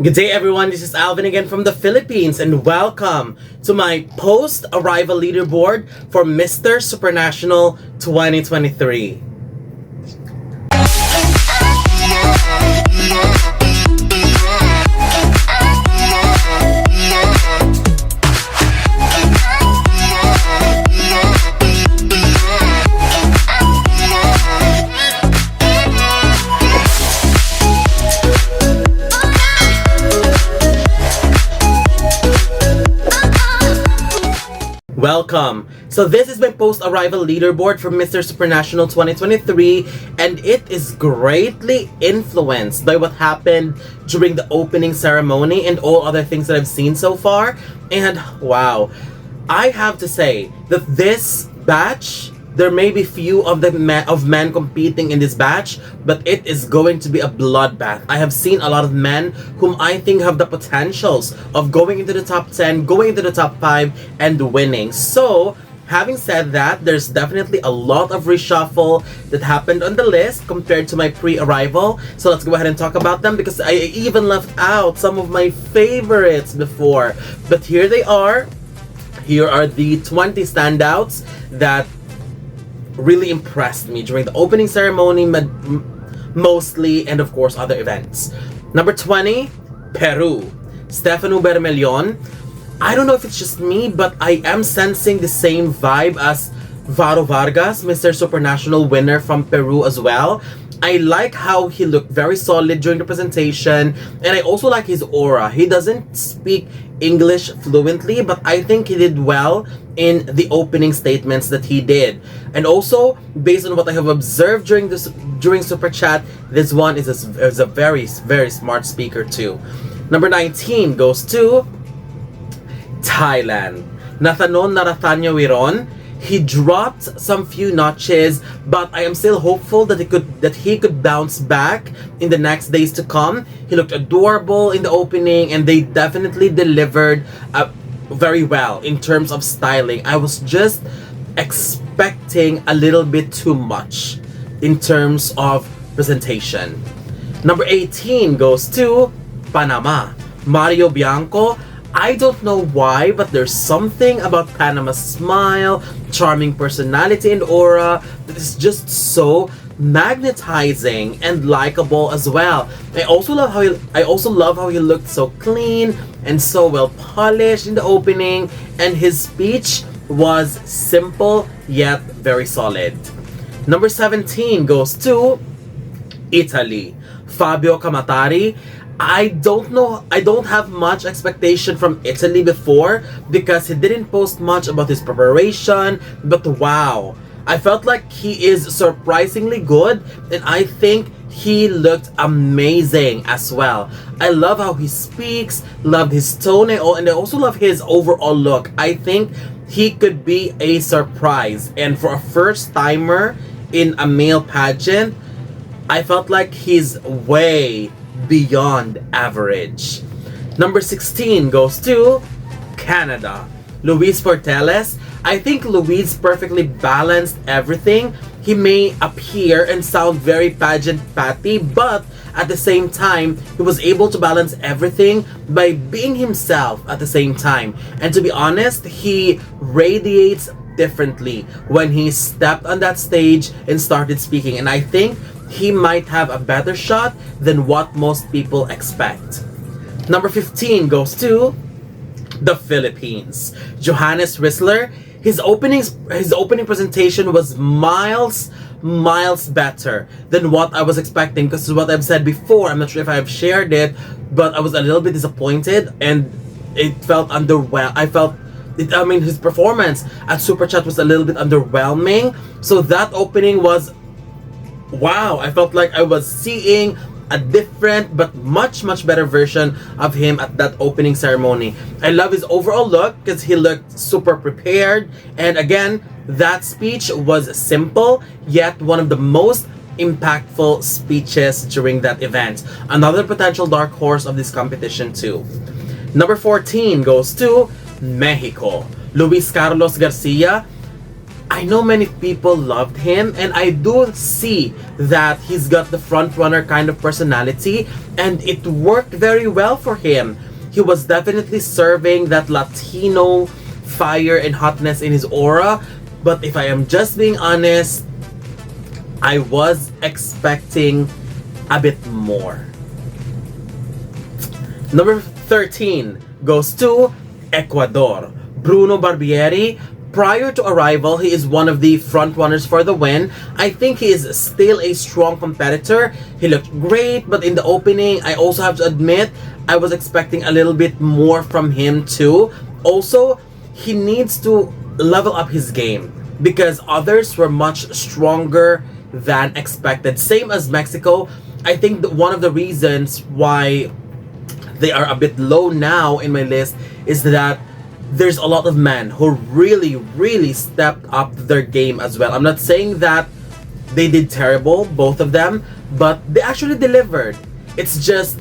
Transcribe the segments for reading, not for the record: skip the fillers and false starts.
Good day everyone, this is Alvin again from the Philippines and welcome to my post-arrival leaderboard for Mister Supranational 2023. Welcome! So this is my post-arrival leaderboard for Mister Supranational 2023 and it is greatly influenced by what happened during the opening ceremony and all other things that I've seen so far. And wow, I have to say that this batch, there may be few of men competing in this batch, but it is going to be a bloodbath. I have seen a lot of men whom I think have the potentials of going into the top 10, going into the top 5, and winning. So, having said that, there's definitely a lot of reshuffle that happened on the list compared to my pre-arrival. So let's go ahead and talk about them because I even left out some of my favorites before. But here they are. Here are the 20 standouts that really impressed me during the opening ceremony mostly, and of course other events. Number 20, Peru, Stefano Bermellon. I don't know if it's just me, but I am sensing the same vibe as Varo Vargas, Mister Supranational winner from Peru as well. I like how he looked very solid during the presentation, and I also like his aura. He doesn't speak English fluently, but I think he did well in the opening statements that he did. And also, based on what I have observed during Super Chat, this one is a very, very smart speaker too. Number 19 goes to Thailand, Nathanon Narathanyawirun. He dropped some few notches, but I am still hopeful that he could bounce back in the next days to come. He looked adorable in the opening, and they definitely delivered very well in terms of styling. I was just expecting a little bit too much in terms of presentation. Number 18 goes to Panama, Mario Bianco. I don't know why, but there's something about Panama's smile, charming personality, and aura that is just so magnetizing and likable as well. I also love how he looked so clean and so well polished in the opening, and his speech was simple yet very solid. Number 17 goes to Italy, Fabio Camattari. I don't have much expectation from Italy before because he didn't post much about his preparation, but wow, I felt like he is surprisingly good, and I think he looked amazing as well. I love how he speaks, love his tone, and I also love his overall look. I think he could be a surprise, and for a first timer in a male pageant, I felt like he's way beyond average. Number 16 goes to Canada, Luis Portelles. I think Luis perfectly balanced everything. He may appear and sound very pageant-patty, but at the same time, he was able to balance everything by being himself at the same time. And to be honest, he radiates differently when he stepped on that stage and started speaking. And I think he might have a better shot than what most people expect. Number 15 goes to the Philippines, Johannes Rissler. His opening presentation was miles better than what I was expecting, because what I've said before, I'm not sure if I've shared it, but I was a little bit disappointed and it felt underwhelming. His performance at Super Chat was a little bit underwhelming. So that opening was wow. I felt like I was seeing a different but much better version of him at that opening ceremony. I love his overall look because he looked super prepared, and again, that speech was simple yet one of the most impactful speeches during that event. Another potential dark horse of this competition too. Number 14 goes to Mexico, Luis Carlos Garcia. I know many people loved him, and I do see that he's got the front runner kind of personality, and it worked very well for him. He was definitely serving that Latino fire and hotness in his aura, but if I am just being honest, I was expecting a bit more. Number 13 goes to Ecuador. Bruno Barbieri. Prior to arrival, he is one of the front runners for the win. I think he is still a strong competitor. He looked great, but in the opening, I also have to admit, I was expecting a little bit more from him too. Also, he needs to level up his game because others were much stronger than expected. Same as Mexico. I think that one of the reasons why they are a bit low now in my list is that there's a lot of men who really stepped up their game as well. I'm not saying that they did terrible, both of them, but they actually delivered. It's just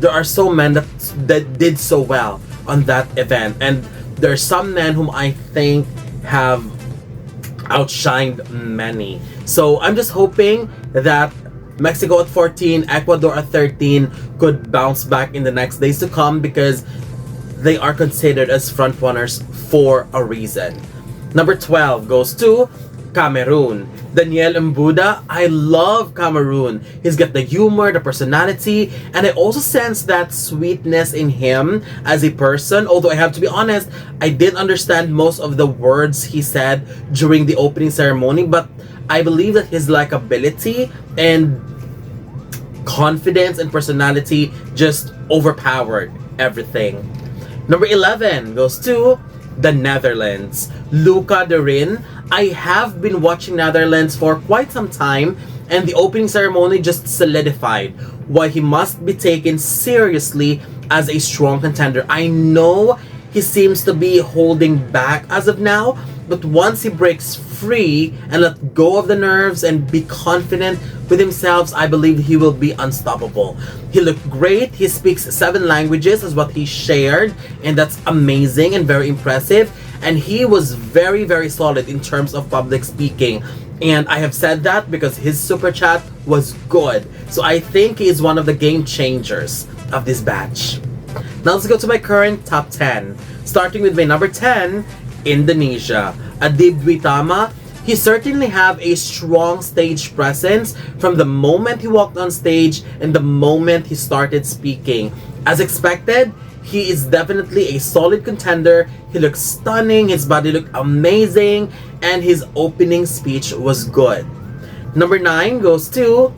there are so men that did so well on that event, and there are some men whom I think have outshined many. So I'm just hoping that Mexico at 14, Ecuador at 13 could bounce back in the next days to come, because they are considered as front runners for a reason. Number 12 goes to Cameroon. Daniel Mbouda. I love Cameroon. He's got the humor, the personality, and I also sense that sweetness in him as a person. Although I have to be honest, I didn't understand most of the words he said during the opening ceremony, but I believe that his likability and confidence and personality just overpowered everything. Number 11 goes to the Netherlands. Luca, Derin. I have been watching Netherlands for quite some time, and the opening ceremony just solidified why he must be taken seriously as a strong contender. I know he seems to be holding back as of now, but once he breaks free and let go of the nerves and be confident with himself, I believe he will be unstoppable. He looked great. He speaks 7 languages is what he shared, and that's amazing and very impressive. And he was very solid in terms of public speaking. And I have said that because his super chat was good. So I think he is one of the game changers of this batch. Now let's go to my current top 10. Starting with my number 10, Indonesia. Adib Dwitamma. He certainly have a strong stage presence from the moment he walked on stage and the moment he started speaking. As expected, he is definitely a solid contender. He looks stunning, his body looked amazing, and his opening speech was good. Number 9 goes to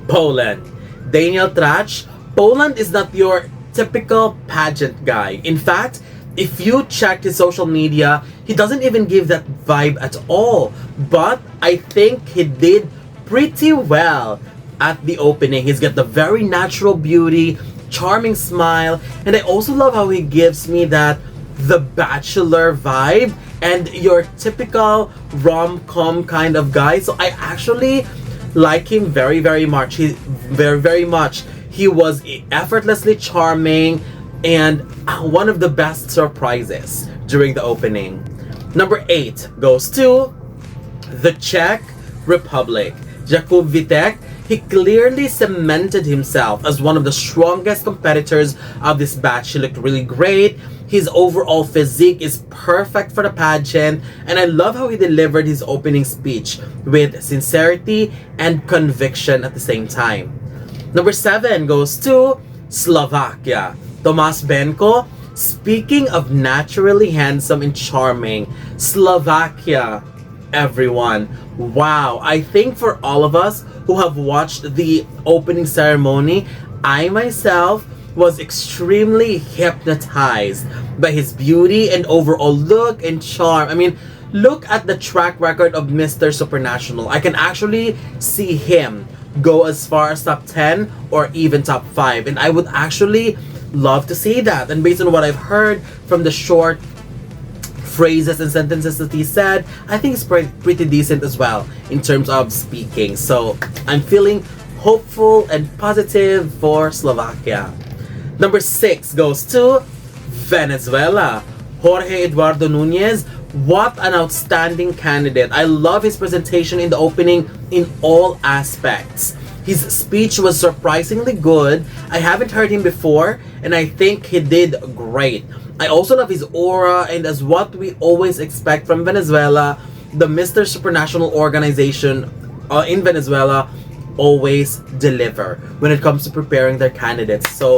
Poland. Daniel Tracz. Poland is not your typical pageant guy. In fact, if you check his social media, he doesn't even give that vibe at all. But I think he did pretty well at the opening. He's got the very natural beauty, charming smile, and I also love how he gives me that The Bachelor vibe and your typical rom-com kind of guy. So I actually like him very much. He very much. He was effortlessly charming and one of the best surprises during the opening. Number 8 goes to the Czech Republic. 𝐒𝐔𝐏𝐑𝐀. He clearly cemented himself as one of the strongest competitors of this batch. He looked really great. His overall physique is perfect for the pageant, and I love how he delivered his opening speech with sincerity and conviction at the same time. Number 7 goes to Slovakia. Tomáš Benko. Speaking of naturally handsome and charming, Slovakia, everyone. Wow, I think for all of us who have watched the opening ceremony, I myself was extremely hypnotized by his beauty and overall look and charm. I mean, look at the track record of Mister Supranational. I can actually see him go as far as top 10 or even top 5, and I would actually love to see that. And based on what I've heard from the short phrases and sentences that he said, I think it's pretty decent as well in terms of speaking. So I'm feeling hopeful and positive for Slovakia. Number 6 goes to Venezuela. Jorge Eduardo Nunez. What an outstanding candidate. I love his presentation in the opening in all aspects. His speech was surprisingly good. I haven't heard him before, and I think he did great. I also love his aura, and as what we always expect from Venezuela, the Mister Supranational organization in Venezuela always deliver when it comes to preparing their candidates. So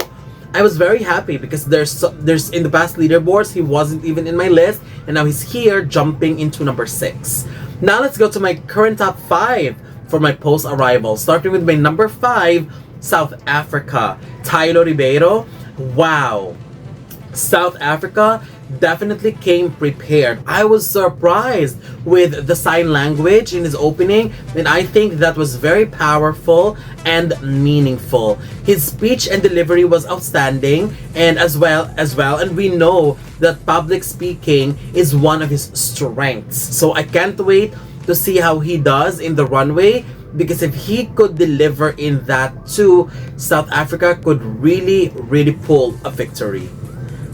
I was very happy because there's in the past leaderboards he wasn't even in my list, and now he's here jumping into number 6. Now let's go to my current top 5 for my post arrival, starting with my number 5, South Africa, Tylo Ribeiro. Wow, South Africa definitely came prepared. I was surprised with the sign language in his opening, and I think that was very powerful and meaningful. His speech and delivery was outstanding, and as well, and we know that public speaking is one of his strengths. So I can't wait to see how he does in the runway, because if he could deliver in that too, South Africa could really pull a victory.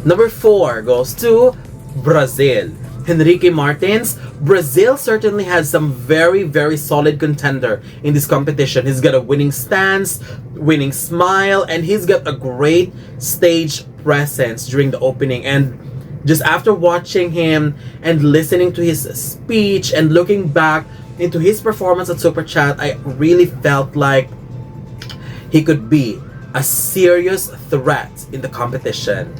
Number 4 goes to Brazil. Henrique Martins. Brazil certainly has some very solid contender in this competition. He's got a winning stance, winning smile, and he's got a great stage presence during the opening. And just after watching him and listening to his speech and looking back into his performance at Super Chat, I really felt like he could be a serious threat in the competition.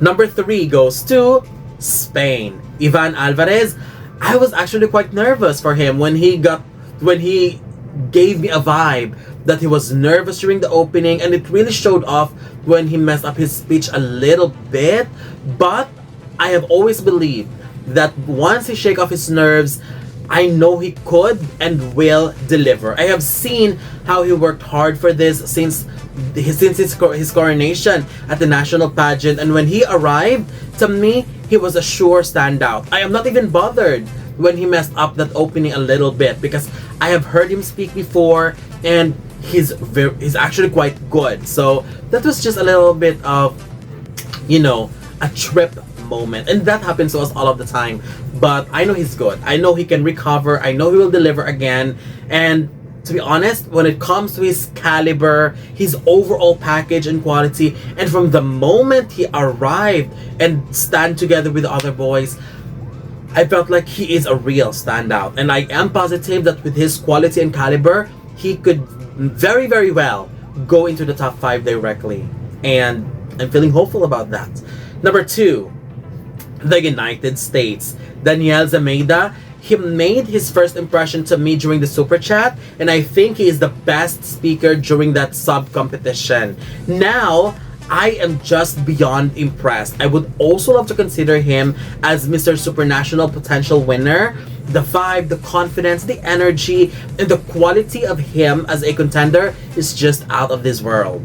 Number 3 goes to Spain. Ivan Alvarez. I was actually quite nervous for him when he gave me a vibe that he was nervous during the opening, and it really showed off when he messed up his speech a little bit. But I have always believed that once he shake off his nerves, I know he could and will deliver. I have seen how he worked hard for this since his coronation at the national pageant, and when he arrived, to me, he was a sure standout. I am not even bothered when he messed up that opening a little bit, because I have heard him speak before, and he's actually quite good. So that was just a little bit of, a trip moment, and that happens to us all of the time. But I know he's good. I know he can recover. I know he will deliver again. And to be honest, when it comes to his caliber, his overall package and quality, and from the moment he arrived and stand together with the other boys, I felt like he is a real standout. And I am positive that with his quality and caliber, he could very well go into the top 5 directly. And I'm feeling hopeful about that. Number 2, the United States. Daniel Zameda. He made his first impression to me during the Super Chat, and I think he is the best speaker during that sub-competition. Now, I am just beyond impressed. I would also love to consider him as Mister Supranational potential winner. The vibe, the confidence, the energy, and the quality of him as a contender is just out of this world.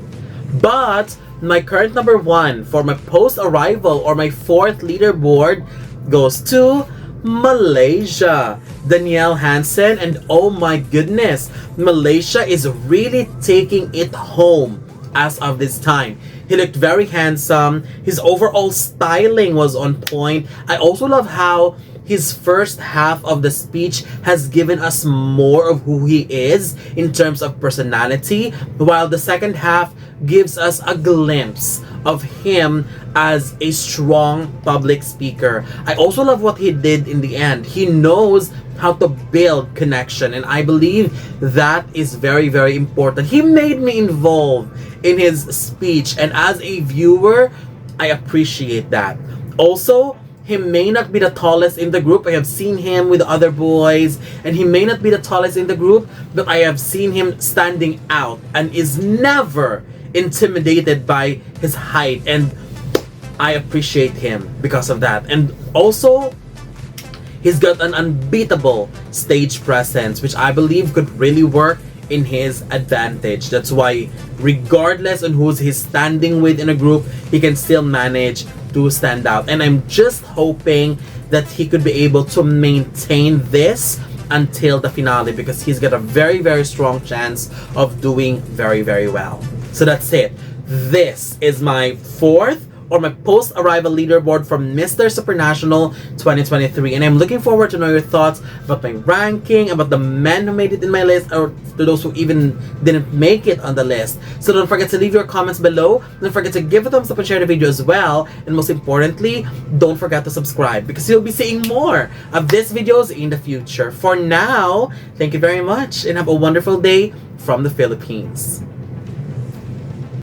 But my current number 1 for my post-arrival or my 4th leaderboard goes to Malaysia. Danielle Hansen, and oh my goodness, Malaysia is really taking it home as of this time. He looked very handsome. His overall styling was on point. I also love how his first half of the speech has given us more of who he is in terms of personality, while the second half gives us a glimpse of him as a strong public speaker. I also love what he did in the end. He knows how to build connection, and I believe that is very important. He made me involved in his speech, and as a viewer, I appreciate that. Also, he may not be the tallest in the group. I have seen him with other boys, and he may not be the tallest in the group, but I have seen him standing out and is never intimidated by his height, and I appreciate him because of that. And also, he's got an unbeatable stage presence, which I believe could really work in his advantage. That's why, regardless on who's he's standing with in a group, he can still manage to stand out. And I'm just hoping that he could be able to maintain this until the finale, because he's got a very strong chance of doing very well. So that's it. This is my 4th or my post-arrival leaderboard from Mister Supranational 2023. And I'm looking forward to know your thoughts about my ranking, about the men who made it in my list, or to those who even didn't make it on the list. So don't forget to leave your comments below. Don't forget to give a thumbs up and share the video as well. And most importantly, don't forget to subscribe because you'll be seeing more of these videos in the future. For now, thank you very much and have a wonderful day from the Philippines.